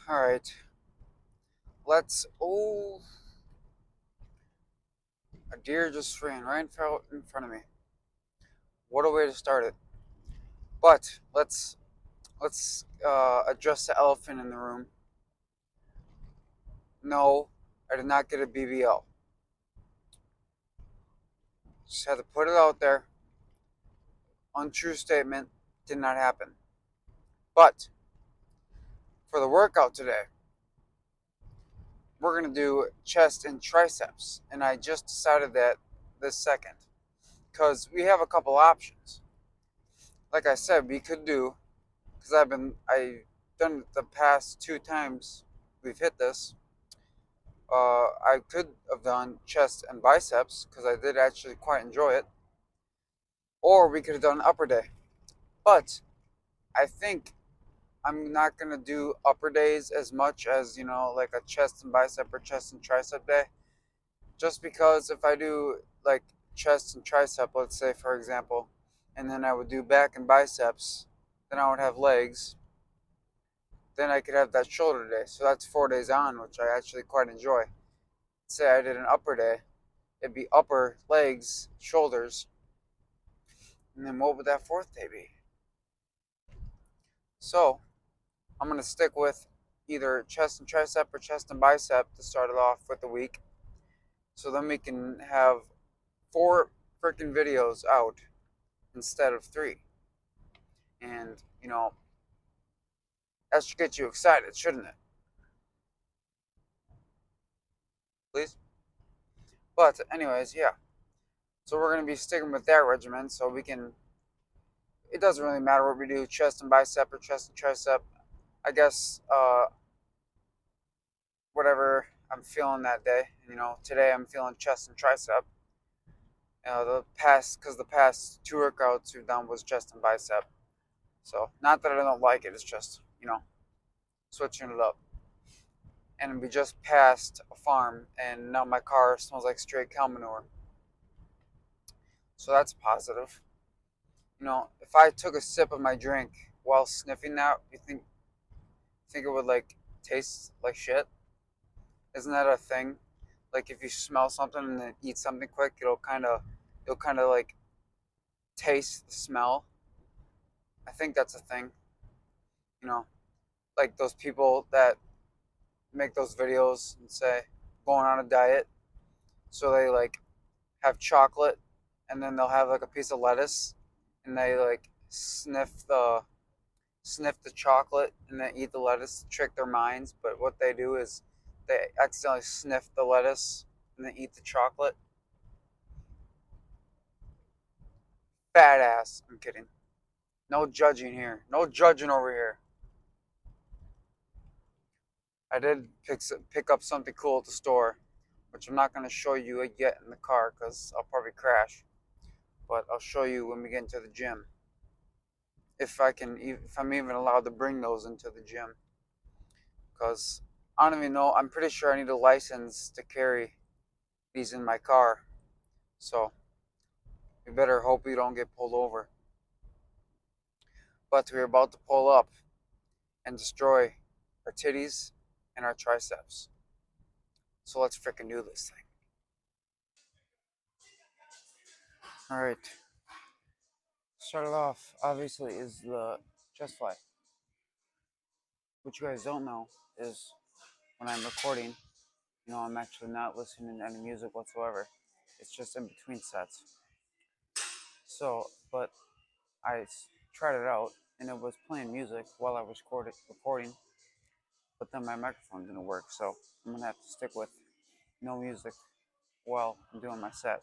All right. Let's. Oh, a deer just ran right out in front of me. What a way to start it. But let's address the elephant in the room. No, I did not get a BBL. Just had to put it out there. Untrue statement. Did not happen. But for the workout today, we're gonna do chest and triceps, and I just decided that this second because we have a couple options. Like I said, we could do because I done it the past two times we've hit this. I could have done chest and biceps because I did actually quite enjoy it, or we could have done upper day. But I think I'm not gonna do upper days as much as like a chest and bicep or chest and tricep day, just because if I do like chest and tricep, let's say for example, and then I would do back and biceps, then I would have legs, then I could have that shoulder day. So that's 4 days on, which I actually quite enjoy. Say I did an upper day, it'd be upper, legs, shoulders, and then what would that fourth day be? So I'm gonna stick with either chest and tricep or chest and bicep to start it off with the week. So then we can have 4 freaking videos out instead of 3. And that should get you excited, shouldn't it? Please? But anyways, yeah. So we're gonna be sticking with that regimen so we can it doesn't really matter what we do, chest and bicep or chest and tricep. I guess whatever I'm feeling that day. Today I'm feeling chest and tricep. The past 2 workouts we've done was chest and bicep. So not that I don't like it, it's just switching it up. And we just passed a farm, and now my car smells like straight cow manure. So that's positive. If I took a sip of my drink while sniffing that, you think it would like taste like shit? Isn't that a thing? Like if you smell something and then eat something quick, you'll kind of like taste the smell. I think that's a thing. You know, like those people that make those videos and say going on a diet, so they like have chocolate and then they'll have like a piece of lettuce and they like sniff the chocolate and then eat the lettuce to trick their minds. But what they do is they accidentally sniff the lettuce and then eat the chocolate. Fat ass. I'm kidding. No judging here. No judging over here. I did pick up something cool at the store, which I'm not going to show you yet in the car because I'll probably crash. But I'll show you when we get into the gym. If I'm even allowed to bring those into the gym. Because I don't even know. I'm pretty sure I need a license to carry these in my car. So we better hope we don't get pulled over. But we're about to pull up and destroy our titties and our triceps. So let's freaking do this thing. Alright. Start it off, obviously, is the chest fly. What you guys don't know is when I'm recording, I'm actually not listening to any music whatsoever. It's just in between sets. So, but I tried it out and it was playing music while I was recording, but then my microphone didn't work, so I'm gonna have to stick with no music while I'm doing my set,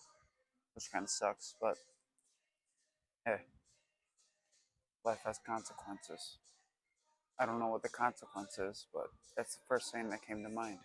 which kind of sucks, but hey, life has consequences. I don't know what the consequence is, but that's the first thing that came to mind.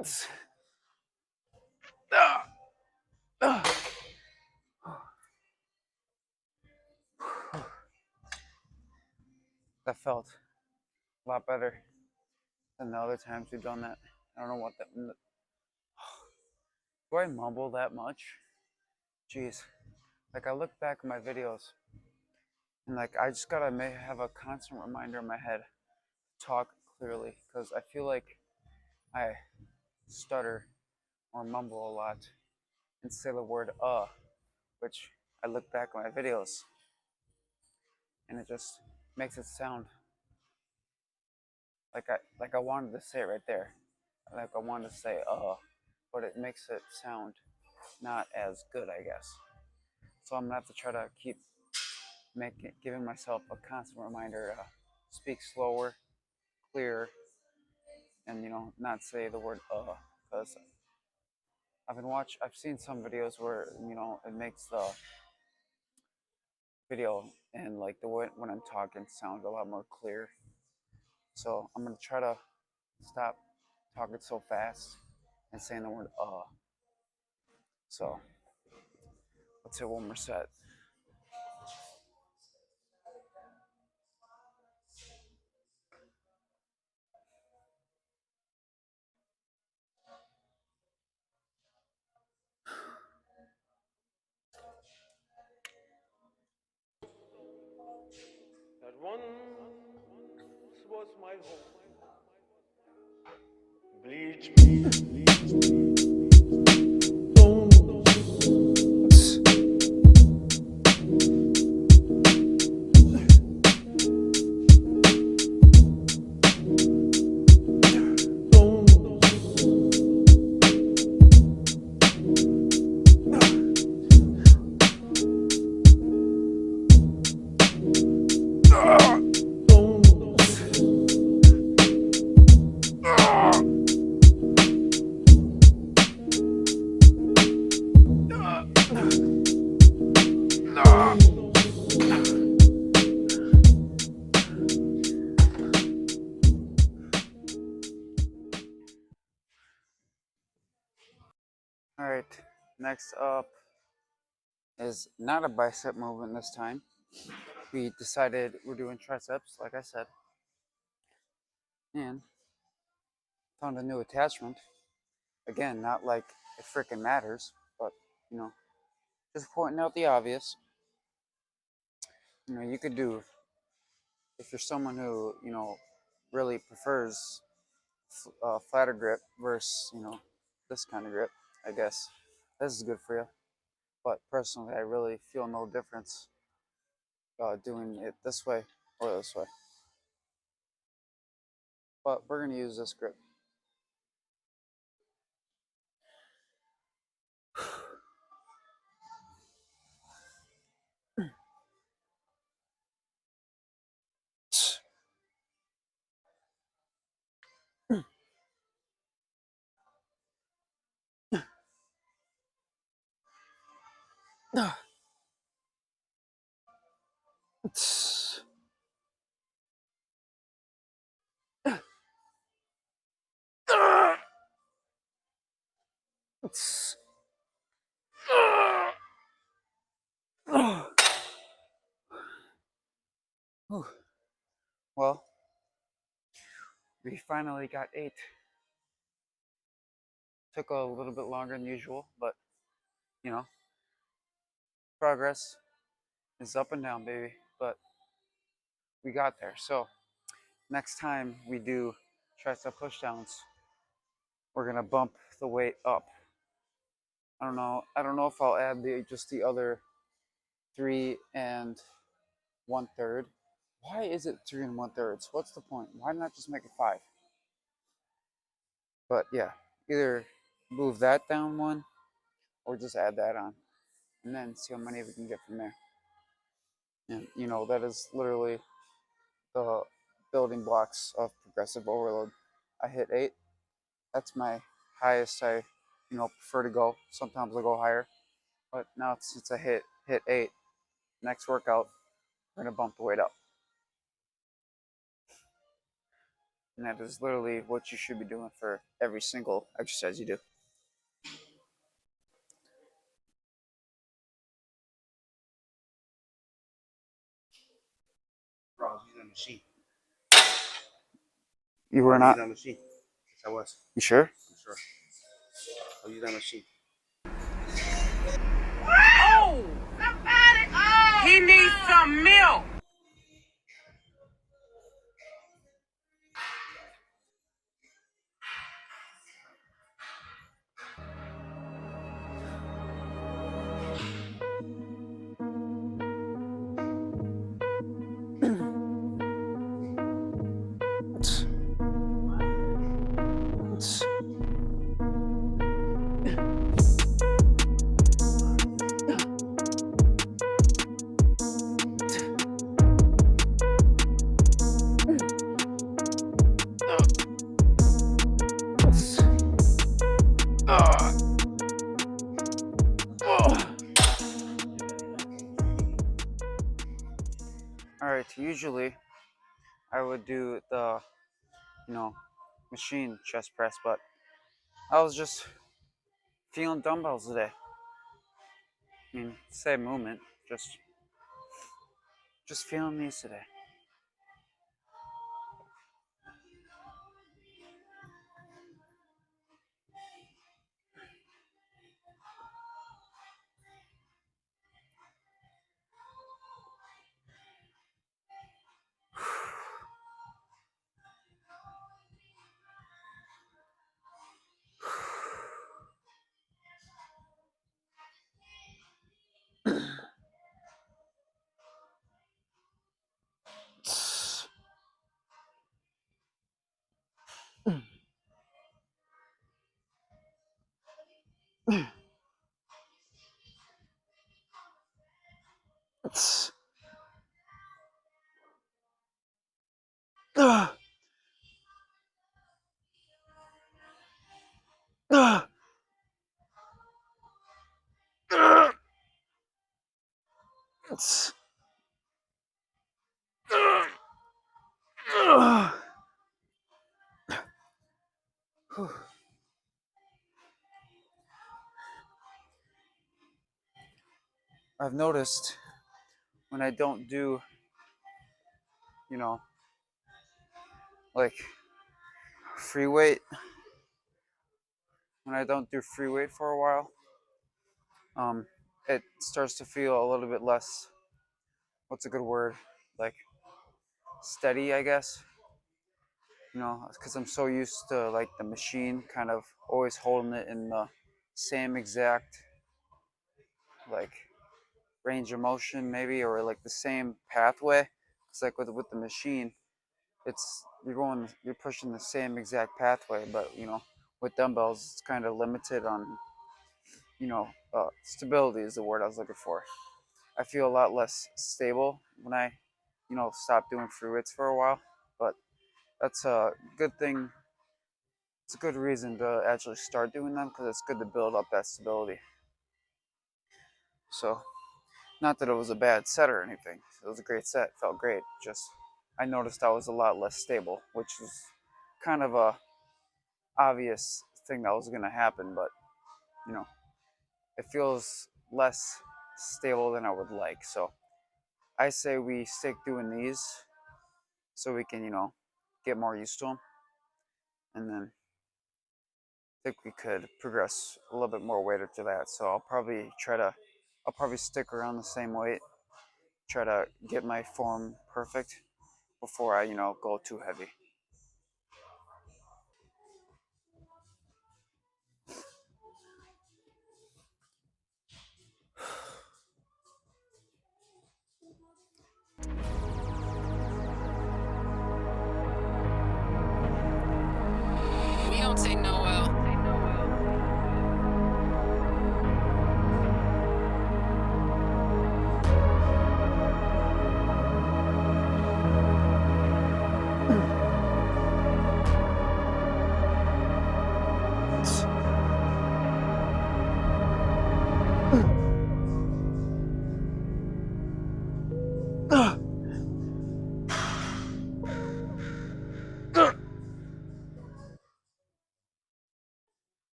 That felt a lot better than the other times we've done that. I don't know what that. Do I mumble that much? Jeez. Like I look back at my videos and like I just gotta have a constant reminder in my head to talk clearly because I feel like I stutter or mumble a lot and say the word which I look back at my videos and it just makes it sound like I wanted to say it right there. Like I wanted to say but it makes it sound not as good, I guess. So I'm gonna have to try to keep giving myself a constant reminder to speak slower, clearer, and not say the word because I've seen some videos where it makes the video and like the way when I'm talking sound a lot more clear. So I'm gonna try to stop talking so fast and saying the word So let's hit one more set. That once was my home. Bleach me, All right, next up is not a bicep movement this time. We decided we're doing triceps, like I said, and found a new attachment. Again, not like it freaking matters, but you know, just pointing out the obvious. You could do if you're someone who really prefers flatter grip versus this kind of grip. I guess this is good for you, but personally, I really feel no difference doing it this way or this way. But we're gonna use this grip. Well, we finally got 8. Took a little bit longer than usual, but you know, progress is up and down, baby. But we got there. So next time we do tricep pushdowns, we're gonna bump the weight up. I don't know. I don't know if I'll add the other 3 1/3. Why is it 3 1/3? What's the point? Why not just make it 5? But yeah, either move that down one or just add that on, and then see how many we can get from there. And that is literally the building blocks of progressive overload. I hit 8. That's my highest I prefer to go. Sometimes I'll go higher, but now since I hit 8, next workout we're gonna bump the weight up. And that is literally what you should be doing for every single exercise you do. Bro, I was using a machine. You were not? Using a machine. Yes, I was. You sure? I'm sure. I was using a machine. Oh! He needs some milk. Alright, usually I would do the, machine chest press, but I was just feeling dumbbells today. I mean, same movement, just feeling these today. I've noticed when I don't do, you know, like free weight, when I don't do free weight for a while, it starts to feel a little bit less, what's a good word? Like steady, I guess. Because I'm so used to like the machine kind of always holding it in the same exact like range of motion maybe, or like the same pathway. It's like with the machine, you're pushing the same exact pathway, but with dumbbells it's kind of limited on stability is the word I was looking for. I feel a lot less stable when I stop doing free weights for a while, but that's a good thing. It's a good reason to actually start doing them because it's good to build up that stability. So, not that it was a bad set or anything. It was a great set. Felt great. Just I noticed I was a lot less stable, which was kind of a obvious thing that was going to happen, but you know, it feels less stable than I would like. So, I say we stick doing these so we can, get more used to them, and then think we could progress a little bit more weight after that. So I'll probably stick around the same weight, try to get my form perfect before I, go too heavy. We don't take no L.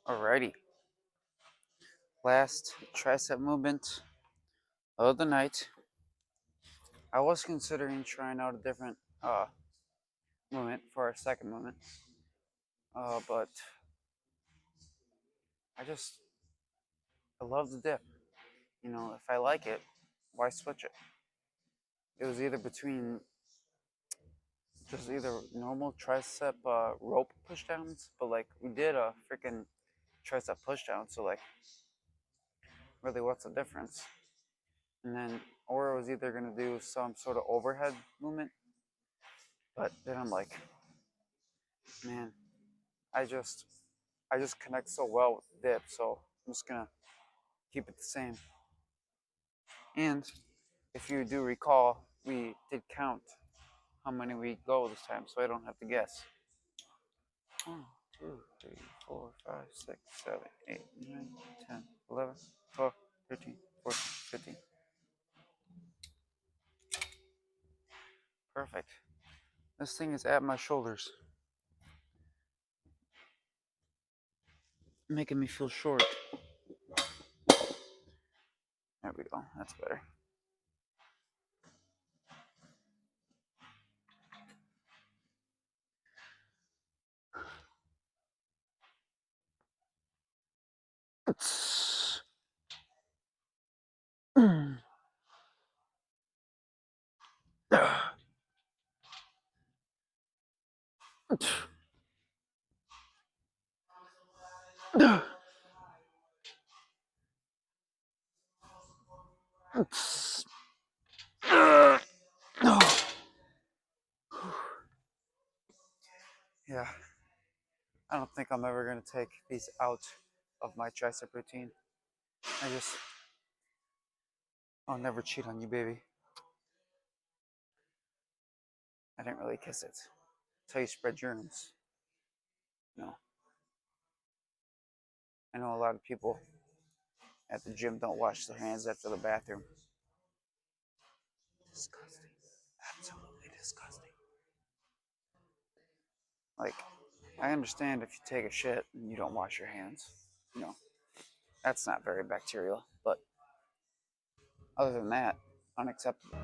Alrighty. Last tricep movement of the night. I was considering trying out a different movement for our second movement, but I love the dip. You know, if I like it, why switch it? It was either between just either normal tricep rope pushdowns, but like we did a freaking tricep pushdown, so like really what's the difference? And then or it was either gonna do some sort of overhead movement, but then I'm like, man, I just I just connect so well with the dip, so I'm just gonna keep it the same. And if you do recall, we did count how many we go this time, so I don't have to guess. 1, 2, 3, 4, 5, 6, 7, 8, 9, 10, 11, 12, 13, 14, 15. Perfect. This thing is at my shoulders, making me feel short. There we go. That's better. Yeah, I don't think I'm ever going to take these out of my tricep routine. I'll never cheat on you, baby. I didn't really kiss it. That's how you spread germs. No. I know a lot of people at the gym don't wash their hands after the bathroom. Disgusting. Absolutely disgusting. Like, I understand if you take a shit and you don't wash your hands. You know, that's not very bacterial. But other than that, unacceptable.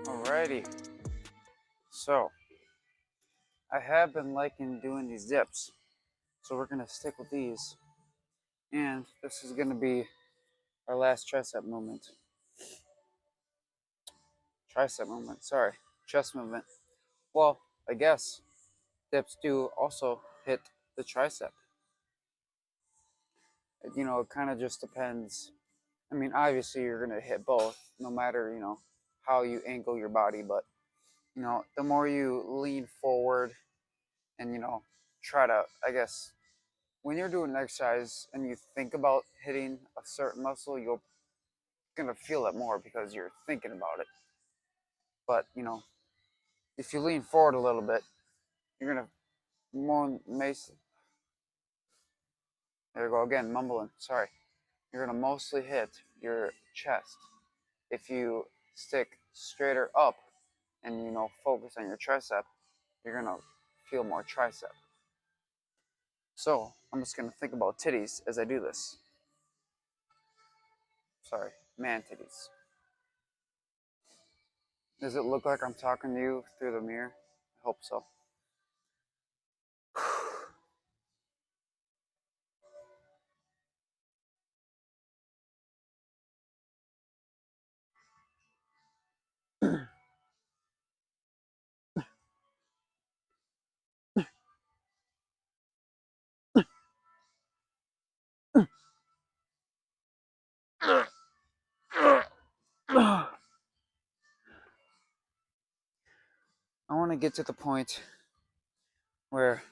Alrighty. So, I have been liking doing these dips. So we're going to stick with these. And this is going to be our last tricep movement. Sorry. Chest movement. Well, I guess dips do also hit the tricep. You know, it kind of just depends. I mean, obviously, you're going to hit both, no matter, you know, how you angle your body. But, you know, the more you lean forward and, you know, try to, I guess, when you're doing an exercise and you think about hitting a certain muscle, you're going to feel it more because you're thinking about it. But, you know, if you lean forward a little bit, you're going to more mace. There you go again, mumbling. Sorry. You're going to mostly hit your chest. If you stick straighter up and, you know, focus on your tricep, you're going to feel more tricep. So I'm just going to think about titties as I do this. Sorry, man titties. Does it look like I'm talking to you through the mirror? I hope so. want to get to the point where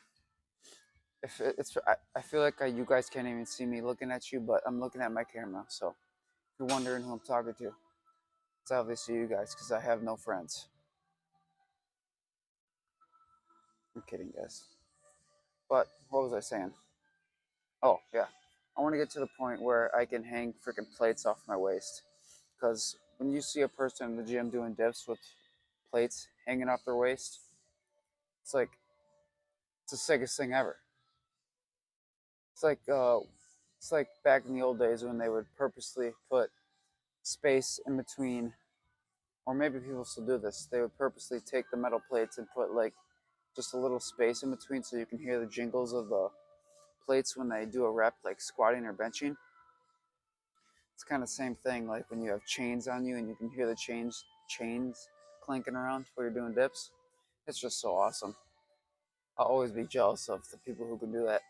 if it's I feel like you guys can't even see me looking at you, but I'm looking at my camera. So if you're wondering who I'm talking to, it's obviously you guys because I have no friends. I'm kidding, guys. But what was I saying? Oh yeah, I want to get to the point where I can hang freaking plates off my waist. Because when you see a person in the gym doing dips with plates hanging off their waist, it's like it's the sickest thing ever. It's like back in the old days when they would purposely put space in between, or maybe people still do this. They would purposely take the metal plates and put like just a little space in between so you can hear the jingles of the plates when they do a rep, like squatting or benching. It's kind of the same thing, like when you have chains on you and you can hear the chains clanking around while you're doing dips. It's just so awesome. I'll always be jealous of the people who can do that.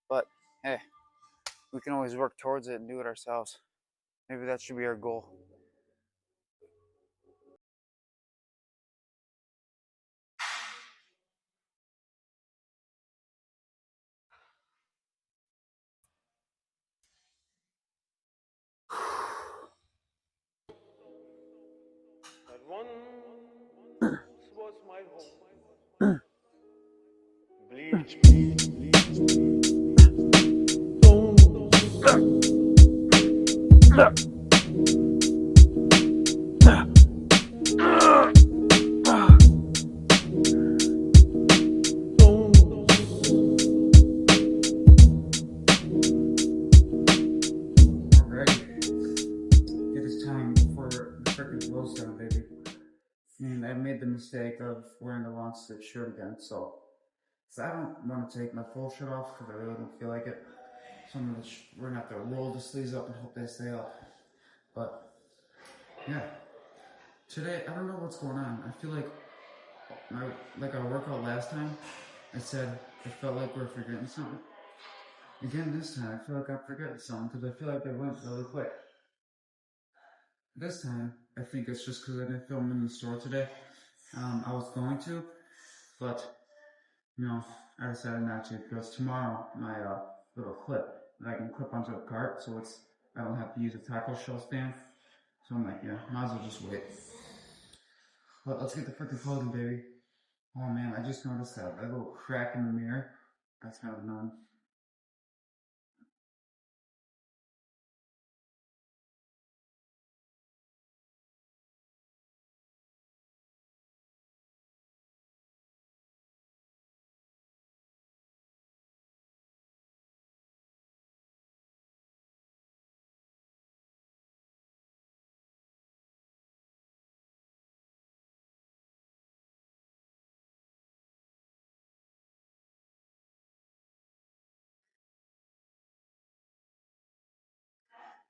But hey, we can always work towards it and do it ourselves. Maybe that should be our goal. That once was my home. Bleach me, Alright, it is time for the freaking close down, baby. And I made the mistake of wearing the long sleeve shirt again, so I don't want to take my full shirt off because I really don't feel like it. So we're gonna have to roll the sleeves up and hope they stay up. But yeah, today I don't know what's going on. I feel like our workout last time, I said it felt like we're forgetting something. Again this time, I feel like I'm forgetting something because I feel like it went really quick. This time, I think it's just because I didn't film in the store today. I was going to, but I decided not to because tomorrow my little clip that I can clip onto a cart, so I don't have to use a taco shell stand. So I'm like, yeah, might as well just wait. But let's get the freaking clothing, baby. Oh man, I just noticed that little crack in the mirror. That's kind of annoying.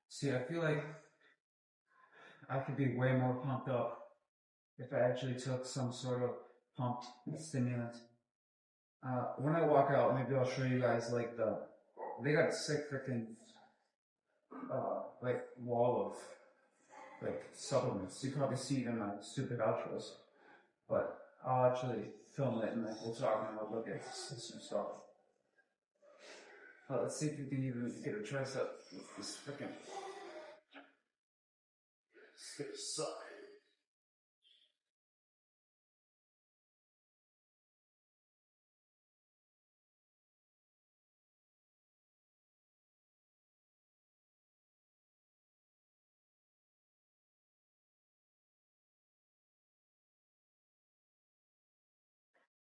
See, I feel like I could be way more pumped up if I actually took some sort of pumped stimulant. When I walk out, maybe I'll show you guys like they got a sick freaking like wall of like supplements. You probably see it in my stupid outros, but I'll actually film it and then we'll talk and we'll look at some stuff. Let's see if we can even get a tricep with this freaking suck.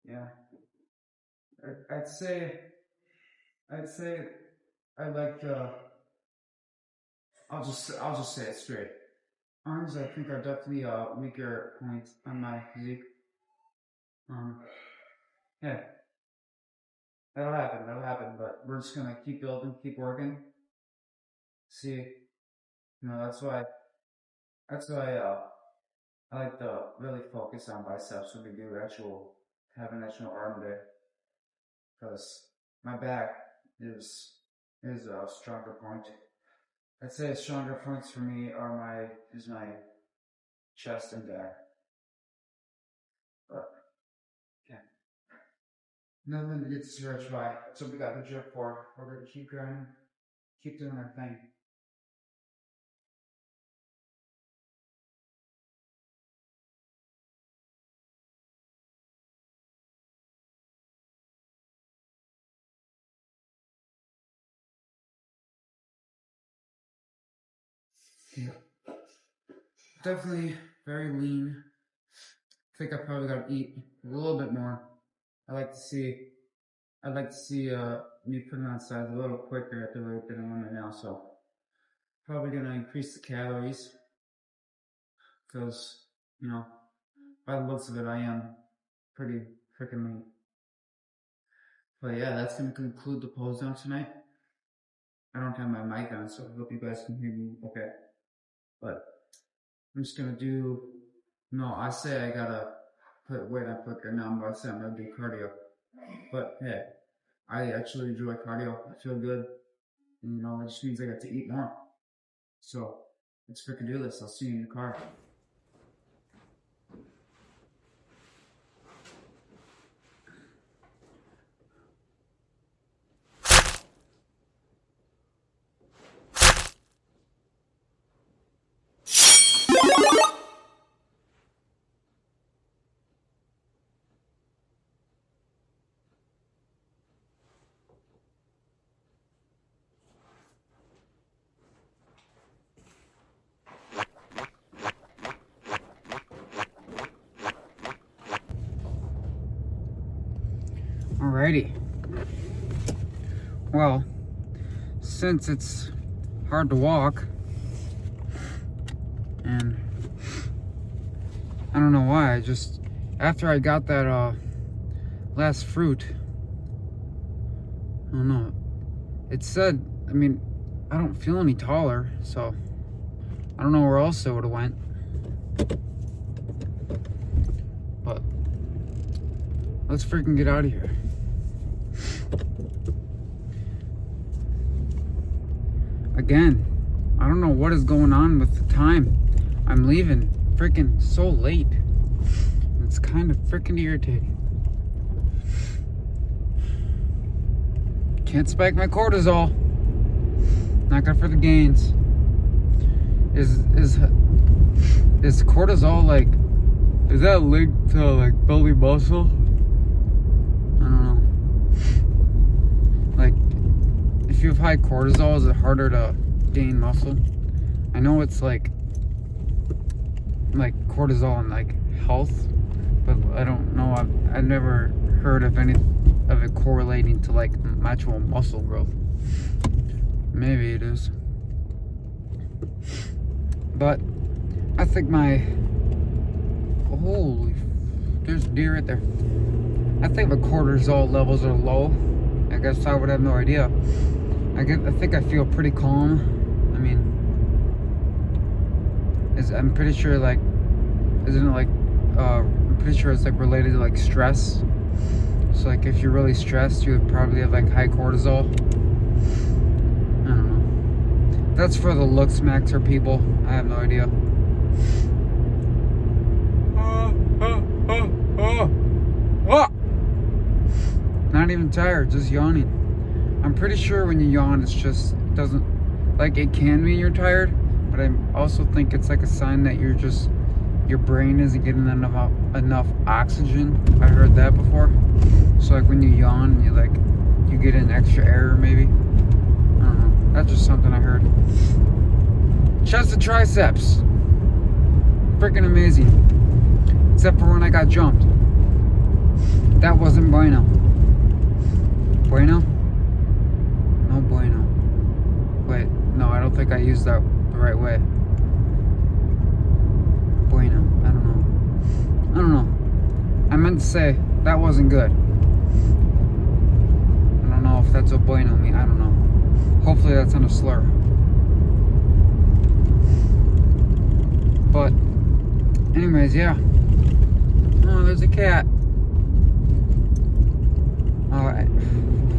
Yeah, I'd say I like I'll just say it straight. Arms I think are definitely a weaker point on my physique. Yeah, that'll happen, but we're just gonna keep building, keep working. See, that's why I like to really focus on biceps when we do have an actual arm day, because my back is a stronger point. I'd say stronger points for me are my chest and back. But Nothing to get discouraged by. That's what we got the gym for. We're gonna keep grinding, keep doing our thing. Yeah. Definitely very lean. I think I probably gotta eat a little bit more. I'd like to see me putting on size a little quicker at the rate that I'm on right now, so probably gonna increase the calories because, you know, by the looks of it, I am pretty freaking lean. But yeah, that's gonna conclude the pose down tonight. I don't have my mic on, so I hope you guys can hear me okay. But I'm just gonna do, no, I say I gotta put weight on quicker. Now I'm about to say I'm gonna do cardio. But hey, I actually enjoy cardio. I feel good. And you know, it just means I got to eat more. So let's freaking do this. I'll see you in the car. Alrighty. Well, since it's hard to walk, and I don't know why, after I got that last fruit, I don't know, it said, I mean, I don't feel any taller, so I don't know where else it would have went. But let's freaking get out of here. Again, I don't know what is going on with the time. I'm leaving freaking so late. It's kind of freaking irritating. Can't spike my cortisol. Not good for the gains. Is cortisol like, is that linked to like belly muscle? I don't know. Like, if you have high cortisol, is it harder to gain muscle? I know it's like cortisol and like health, but I don't know. I've never heard of any of it correlating to like actual muscle growth. Maybe it is, but I think there's a deer right there. I think my cortisol levels are low. I guess I would have no idea. I think I feel pretty calm. I mean, I'm pretty sure like, isn't it like, I'm pretty sure it's like related to like stress. So like if you're really stressed, you would probably have like high cortisol. I don't know. That's for the looks maxer people. I have no idea. Not even tired, just yawning. I'm pretty sure when you yawn, it doesn't, like it can mean you're tired, but I also think it's like a sign that your brain isn't getting enough oxygen. I heard that before. So like when you yawn, you get an extra air maybe. I don't know. That's just something I heard. Chest and triceps. Freaking amazing. Except for when I got jumped. That wasn't bueno. Bueno? No bueno. Wait, no, I don't think I used that the right way. Bueno, I don't know. I meant to say that wasn't good. I don't know if that's what bueno means. I don't know. Hopefully that's not a slur. But anyways, yeah. Oh, there's a cat.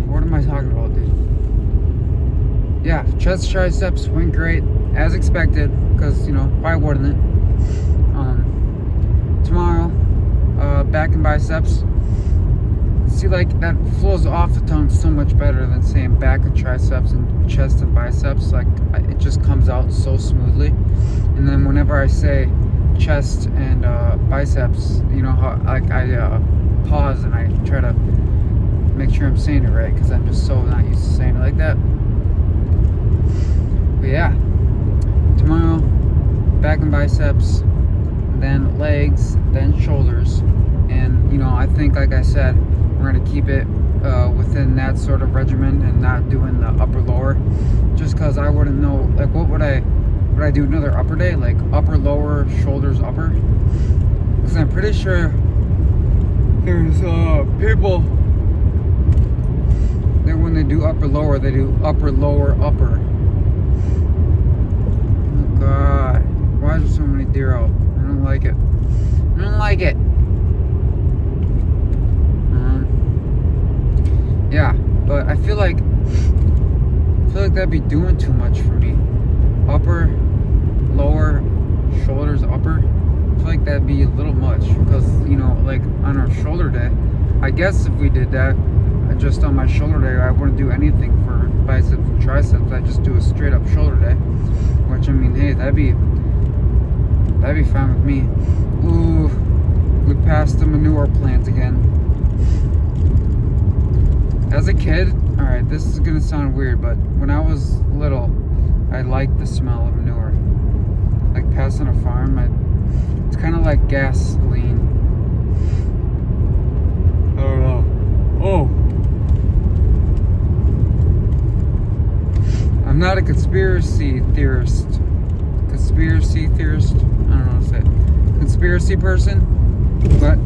What am I talking about, dude? Yeah, chest triceps went great, as expected, because, you know, why wouldn't it? Tomorrow, back and biceps. See, like, that flows off the tongue so much better than saying back and triceps and chest and biceps. Like, it just comes out so smoothly. And then whenever I say chest and biceps, you know how, like, I pause and I try to make sure I'm saying it right, because I'm just so not used to saying it like that. But yeah, tomorrow, back and biceps, then legs, then shoulders. And, you know, I think, like I said, we're going to keep it within that sort of regimen and not doing the upper lower, just because I wouldn't know, like, what would I do another upper day, like upper lower shoulders upper? Because I'm pretty sure there's people that when they do upper lower, they do upper lower upper. Oh god, why is there so many deer out? I don't like it. I don't like it. Yeah, but I feel like that'd be doing too much for me. Upper, lower, shoulders, upper. I feel like that'd be a little much, because, you know, like on our shoulder day, I guess if we did that just on my shoulder day, I wouldn't do anything for biceps and triceps. I just do a straight up shoulder day, which, I mean, hey, that'd be fine with me. Ooh, we passed the manure plant again. As a kid, alright, this is gonna sound weird, but when I was little, I liked the smell of manure. Like passing a farm, it's kind of like gasoline. I don't know. Oh! I'm not a conspiracy theorist. I don't know what to say. Conspiracy person, but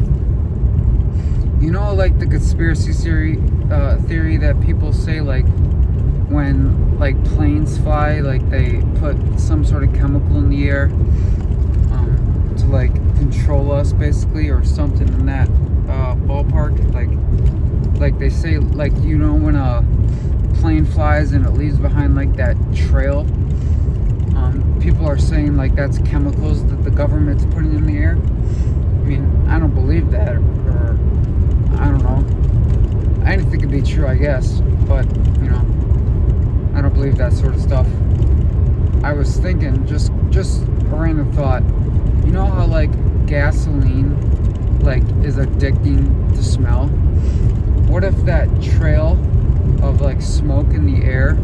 you know, like the conspiracy theory that people say, like when like planes fly, like they put some sort of chemical in the air to like control us, basically, or something in that ballpark. Like they say, like, you know, when a plane flies and it leaves behind like that trail, people are saying like that's chemicals that the government's putting in the air. I mean, I don't believe that, or I don't know. Anything could be true, I guess, but, you know, I don't believe that sort of stuff. I was thinking, just a random thought, you know how, like, gasoline, like, is addicting to smell? What if that trail of, like, smoke in the air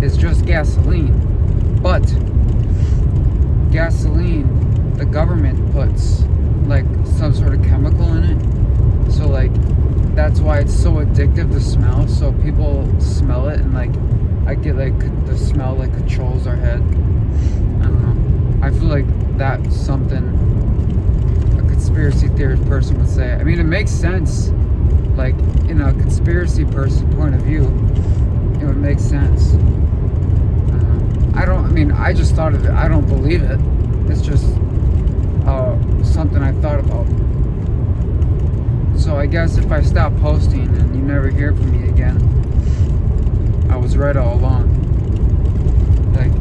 is just gasoline? But gasoline, the government puts, like, some sort of chemical in it. So, like, that's why it's so addictive to smell. So people smell it, and, like, I get, like, the smell, like, controls our head. I don't know. I feel like that's something a conspiracy theorist person would say. I mean, it makes sense. Like, in a conspiracy person point of view, it would make sense. I just thought of it. I don't believe it. It's just something I thought about. So I guess if I stop posting and you never hear from me again, I was right all along. Like,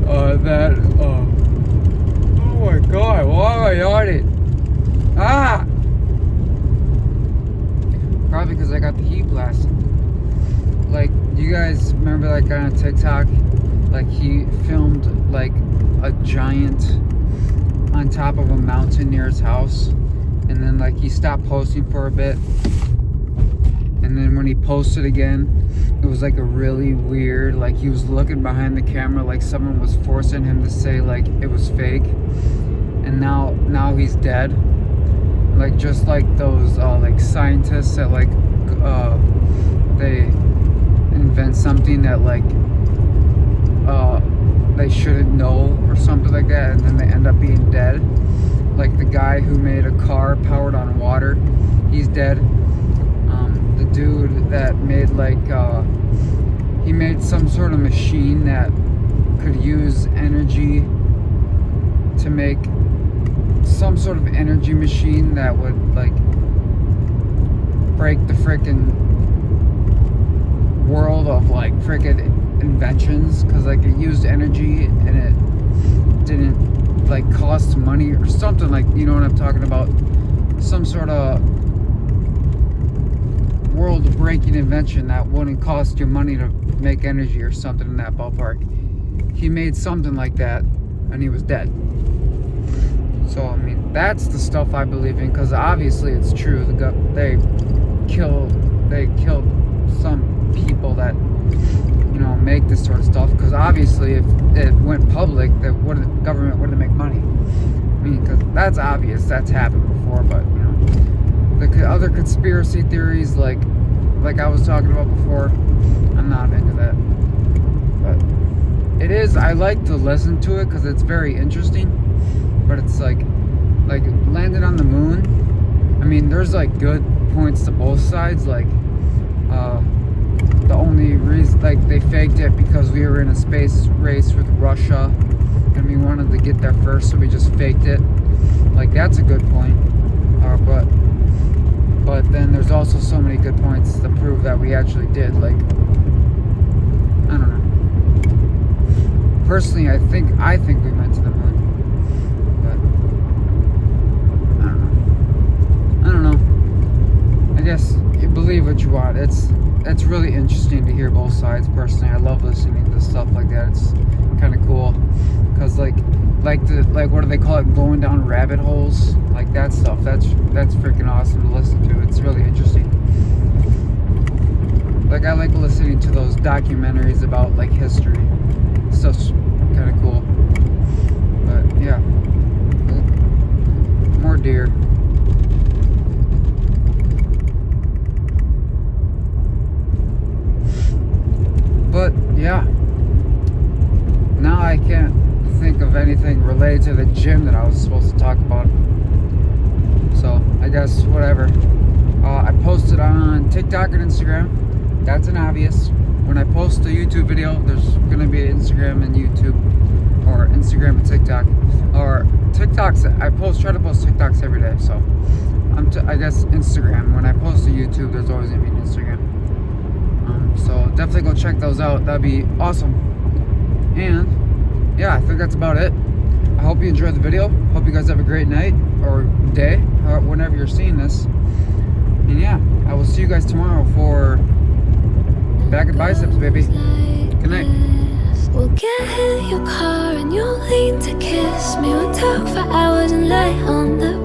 oh my god, why am I yawning? Ah! Probably because I got the heat blasted. Like, you guys remember that guy on TikTok? Like, he filmed, like, a giant on top of a mountain near his house. And then, like, he stopped posting for a bit. And then when he posted again, it was, like, a really weird, like, he was looking behind the camera like someone was forcing him to say, like, it was fake. And now he's dead. Like, just like those, like, scientists that, like, they invent something that, like, they shouldn't know or something like that, and then they end up being dead. Like the guy who made a car powered on water, he's dead. The dude that made, like, he made some sort of machine that could use energy to make some sort of energy machine that would, like, break the frickin' world of, like, frickin' inventions, because, like, it used energy and it didn't, like, cost money or something, like, you know what I'm talking about, some sort of world-breaking invention that wouldn't cost you money to make energy or something in that ballpark. He made something like that, and he was dead. So I mean, that's the stuff I believe in, because obviously it's true. They killed some people that, you know, make this sort of stuff. Because obviously, if it went public, the government wouldn't make money. I mean, because that's obvious. That's happened before. But you know, the other conspiracy theories, like I was talking about before, I'm not into that. But it is. I like to listen to it because it's very interesting. But it's like landing on the moon. I mean, there's like good points to both sides. Like, the only reason, like, they faked it because we were in a space race with Russia, and we wanted to get there first, so we just faked it. Like, that's a good point. But then there's also so many good points to prove that we actually did. Like, I don't know. Personally, I think we went to the moon. I don't know. I guess you believe what you want. It's really interesting to hear both sides. Personally, I love listening to stuff like that. It's kind of cool, because like what do they call it? Going down rabbit holes, like that stuff. That's freaking awesome to listen to. It's really interesting. Like, I like listening to those documentaries about like history. Stuff's kind of cool. But yeah, more deer. But yeah, now I can't think of anything related to the gym that I was supposed to talk about. So I guess whatever. I posted on TikTok and Instagram. That's an obvious. When I post a YouTube video, there's gonna be Instagram and YouTube, or Instagram and TikTok, or TikToks. I try to post TikToks every day. So I guess Instagram. When I post to YouTube, there's always gonna be an Instagram. So definitely go check those out. That'd be awesome. And yeah, I think that's about it. I hope you enjoyed the video. Hope you guys have a great night or day, or whenever you're seeing this. And yeah, I will see you guys tomorrow for Back at Biceps, baby. Good night. We'll get in your car and you'll lean to kiss me. We'll talk for hours and lie on the